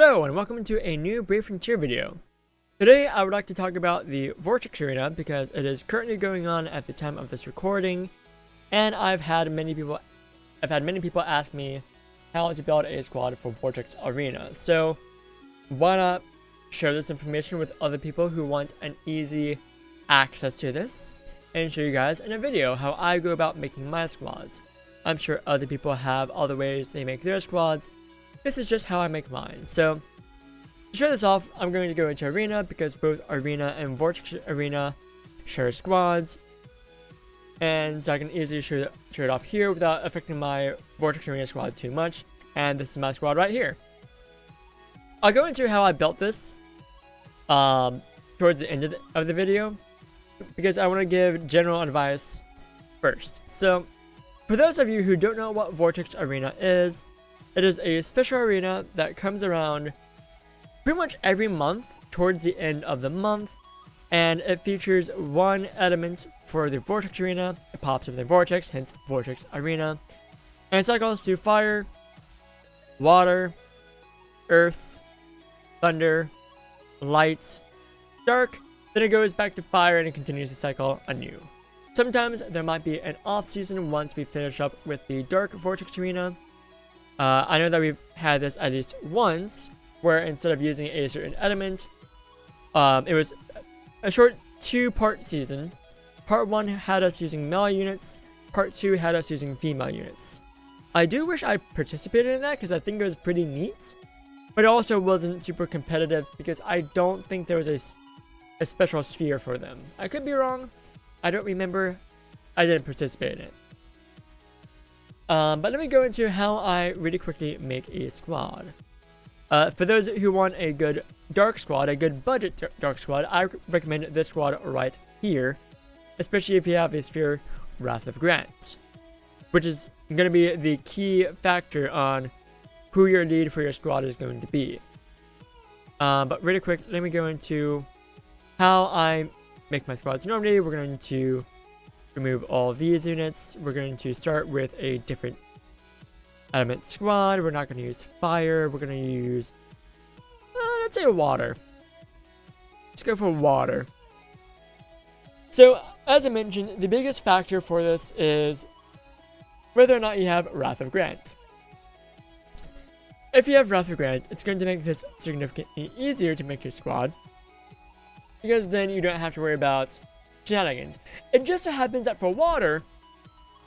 Hello and welcome to a new Brave Frontier video. Today I would like to talk about the Vortex Arena because it is currently going on at the time of this recording, and I've had many people ask me how to build a squad for Vortex Arena. So why not share this information with other people who want an easy access to this and show you guys in a video how I go about making my squads. I'm sure other people have other ways they make their squads. This is just how I make mine. So, to show this off, I'm going to go into Arena because both Arena and Vortex Arena share squads. And so I can easily show it off here without affecting my Vortex Arena squad too much. And this is my squad right here. I'll go into how I built this towards the end of the video because I want to give general advice first. So, for those of you who don't know what Vortex Arena is, it is a special arena that comes around pretty much every month towards the end of the month, and it features one element for the Vortex Arena. It pops up in the Vortex, hence Vortex Arena, and it cycles through fire, water, earth, thunder, light, dark, then it goes back to fire and it continues to cycle anew. Sometimes there might be an off season once we finish up with the dark Vortex Arena. I know that we've had this at least once, where instead of using a certain element, it was a short two-part season. Part 1 had us using male units, Part 2 had us using female units. I do wish I participated in that because I think it was pretty neat, but it also wasn't super competitive because I don't think there was a special sphere for them. I could be wrong, I don't remember, I didn't participate in it. But let me go into how I really quickly make a squad. For those who want a good dark squad, a good budget dark squad, I recommend this squad right here. Especially if you have a sphere Wrath of Grant, which is going to be the key factor on who your lead for your squad is going to be. But really quick, let me go into how I make my squads. Normally, we're going to remove all these units. We're going to start with a different element squad. We're not going to use fire. We're going to use, let's say water. Let's go for water. So, as I mentioned, the biggest factor for this is whether or not you have Wrath of Grant. If you have Wrath of Grant, it's going to make this significantly easier to make your squad, because then you don't have to worry about shenanigans. It just so happens that for water,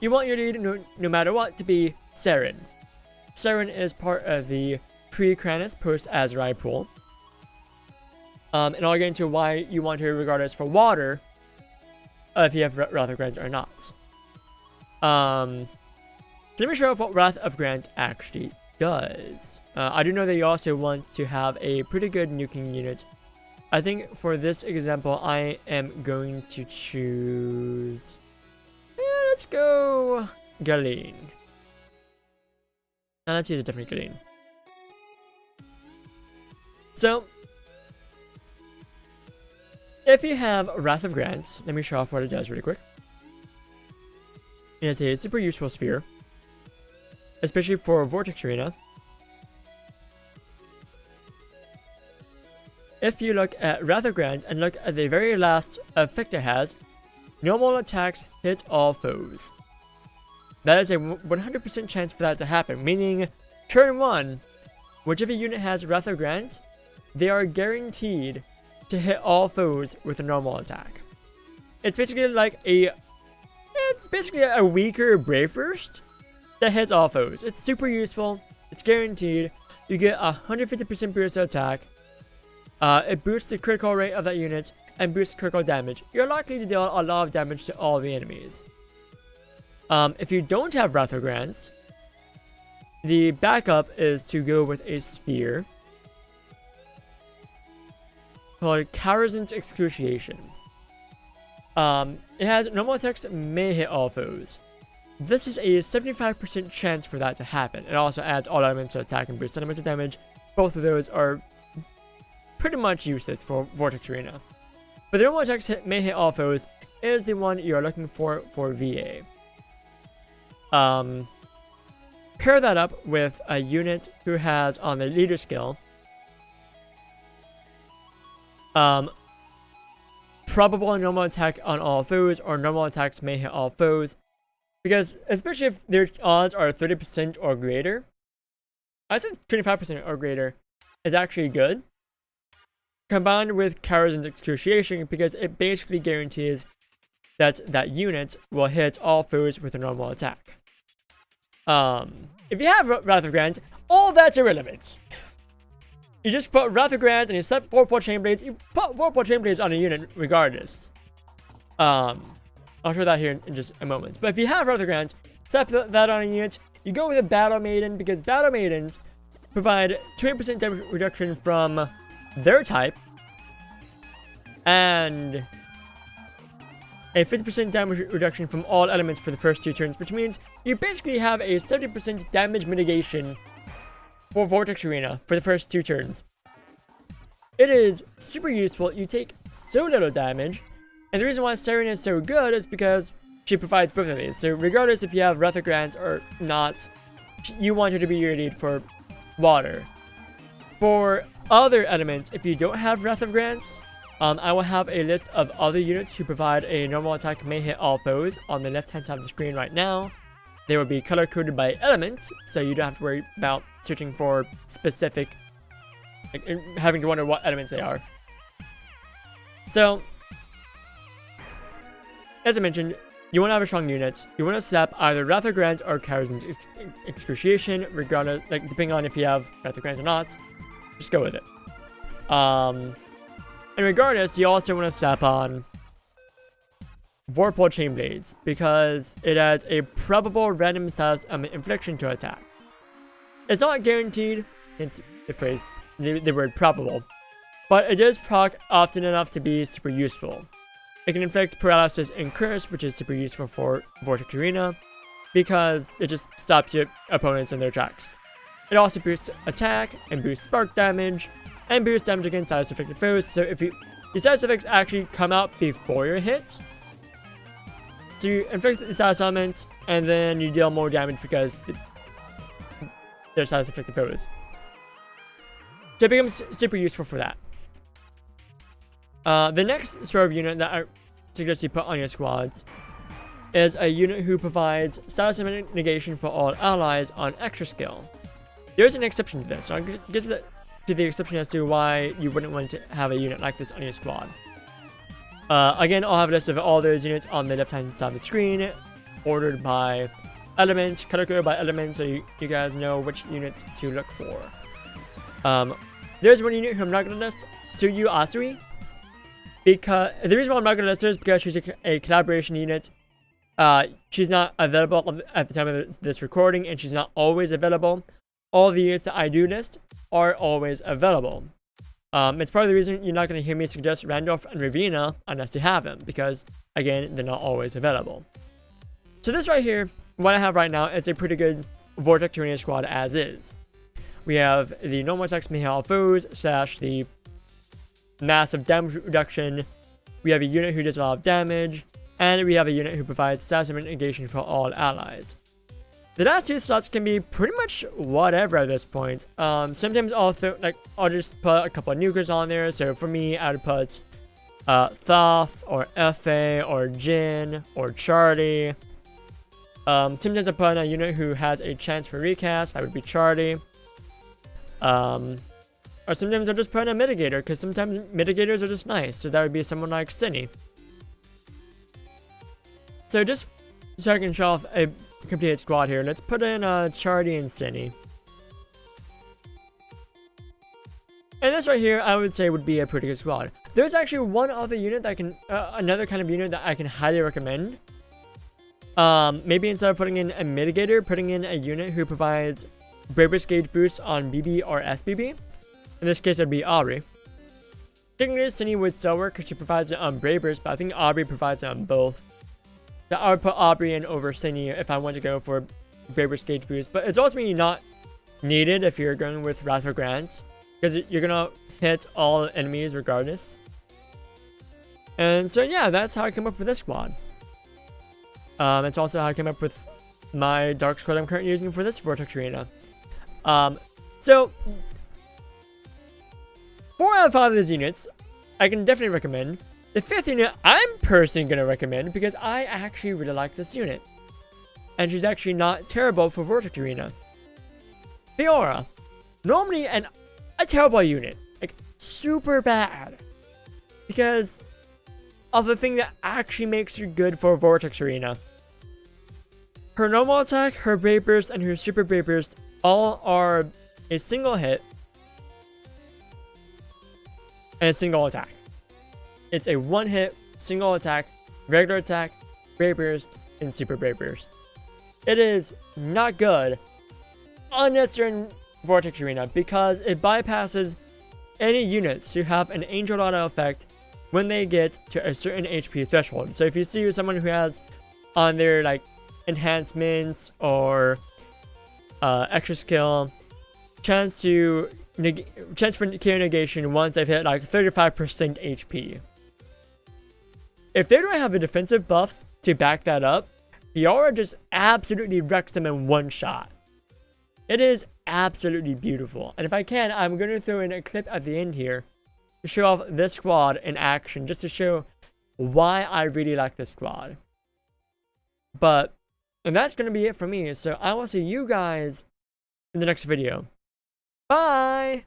you want your lead no matter what to be Saren. Saren is part of the pre-Kranis post-Azrai pool. And I'll get into why you want to regard us for water if you have Wrath of Grant or not. So let me show off what Wrath of Grant actually does. I do know that you also want to have a pretty good nuking unit. I think for this example, I am going to choose... let's go... Galeen. Now let's use a different Galeen. So, if you have Wrath of Grant, let me show off what it does really quick. It's a super useful sphere, especially for Vortex Arena. If you look at Wrath of Grant and look at the very last effect it has, normal attacks hit all foes. That is a 100% chance for that to happen, meaning turn 1, whichever unit has Wrath of Grant, they are guaranteed to hit all foes with a normal attack. It's basically like a weaker Brave Burst that hits all foes. It's super useful, it's guaranteed, you get a 150% boost to attack. It boosts the critical rate of that unit and boosts critical damage. You're likely to deal a lot of damage to all the enemies. If you don't have Wrath of Grant, the backup is to go with a sphere called Karazhan's Excruciation. It has normal attacks may hit all foes. This is a 75% chance for that to happen. It also adds all elements to attack and boost elemental damage. Both of those are pretty much useless for Vortex Arena. But the normal attacks may hit all foes is the one you are looking for VA. Pair that up with a unit who has on the leader skill Probable normal attack on all foes, or normal attacks may hit all foes. Because, especially if their odds are 30% or greater, I said 25% or greater is actually good. Combined with Karazhan's Excruciation, because it basically guarantees that that unit will hit all foes with a normal attack. If you have Wrath of Grant, all that's irrelevant. You just put Wrath of Grant and you set Vorpal Chainblades. You put Vorpal Chainblades on a unit regardless. I'll show that here in just a moment. But if you have Wrath of Grant, set that on a unit. You go with a Battle Maiden, because Battle Maidens provide 20% damage reduction from their type, and a 50% damage reduction from all elements for the first 2 turns, which means you basically have a 70% damage mitigation for Vortex Arena for the first 2 turns. It is super useful. You take so little damage, and the reason why Serena is so good is because she provides both of these. So regardless if you have Wrath of Grant or not, you want her to be your lead for water. For other elements, if you don't have Wrath of Grants, I will have a list of other units who provide a normal attack may hit all foes on the left hand side of the screen right now. They will be color coded by elements, so you don't have to worry about searching for specific, like, having to wonder what elements they are. So, as I mentioned, you want to have a strong unit. You want to step either Wrath of Grant or Karazhan's Excruciation, regardless, like, depending on if you have Wrath of Grant or not. Just go with it. And regardless, you also want to step on Vorpal Chainblades, because it adds a probable random status infliction to attack. It's not guaranteed, hence the phrase, the word probable, but it does proc often enough to be super useful. It can inflict paralysis and curse, which is super useful for Vortex Arena, because it just stops your opponents in their tracks. It also boosts attack, and boosts spark damage, and boosts damage against status affected foes, so if your status effects actually come out before your hits, so you inflict the status elements, and then you deal more damage because they're status affected foes. So it becomes super useful for that. The next sort of unit that I suggest you put on your squads is a unit who provides status negation for all allies on extra skill. There's an exception to this, so I'll get to the exception as to why you wouldn't want to have a unit like this on your squad. Again, I'll have a list of all those units on the left hand side of the screen, ordered by element, color coded by element, so you guys know which units to look for. There's one unit who I'm not going to list, Tsuyu Asui. Because the reason why I'm not going to list her is because she's a collaboration unit. She's not available at the time of this recording, and she's not always available. All the units that I do list are always available. It's part of the reason you're not going to hear me suggest Randolph and Ravina unless you have them, because, again, they're not always available. So this right here, what I have right now, is a pretty good Vortex Arena squad as is. We have the normal attacks may hit all foes, / the massive damage reduction. We have a unit who does a lot of damage, and we have a unit who provides status negation for all allies. The last 2 slots can be pretty much whatever at this point. Sometimes I'll just put a couple of nukers on there. So for me, I would put Thoth or Fa or Jin or Charlie. Sometimes I put in a unit who has a chance for recast. That would be Charlie. Or sometimes I'll just put in a mitigator, because sometimes mitigators are just nice. So that would be someone like Cinny. So just so I can show off a completed squad here, let's put in Charlie and Cinny. And this right here, I would say would be a pretty good squad. There's actually one other unit that I can, another kind of unit that I can highly recommend. Maybe instead of putting in a mitigator, putting in a unit who provides Braver's Gauge boosts on BB or SBB. In this case, it would be Aubrey. Technically, Cinny would still work because she provides it on Bravers, but I think Aubrey provides it on both. So I would put Aubrey in over Cinny if I want to go for Braver's Gauge boost, but it's ultimately not needed if you're going with Wrath of Grant, because you're gonna hit all enemies regardless. And so yeah, that's how I came up with this squad. It's also how I came up with my dark squad I'm currently using for this Vortex Arena. So 4 out of 5 of these units, I can definitely recommend. The 5th unit, I'm personally going to recommend because I actually really like this unit. And she's actually not terrible for Vortex Arena. Fiora. Normally a terrible unit. Like, super bad. Because of the thing that actually makes her good for Vortex Arena. Her normal attack, her Brave Burst, and her Super Brave Burst all are a single hit. And a single attack. It's a one hit, single attack, regular attack, Brave Burst, and Super Brave Burst. It is not good unless you're in Vortex Arena because it bypasses any units who have an Angel Auto effect when they get to a certain HP threshold. So if you see someone who has on their like enhancements or extra skill, chance for KO negation once they've hit like 35% HP. If they don't have the defensive buffs to back that up, Fiora just absolutely wrecks them in one shot. It is absolutely beautiful. And if I can, I'm going to throw in a clip at the end here to show off this squad in action, just to show why I really like this squad. And that's going to be it for me. So I will see you guys in the next video. Bye!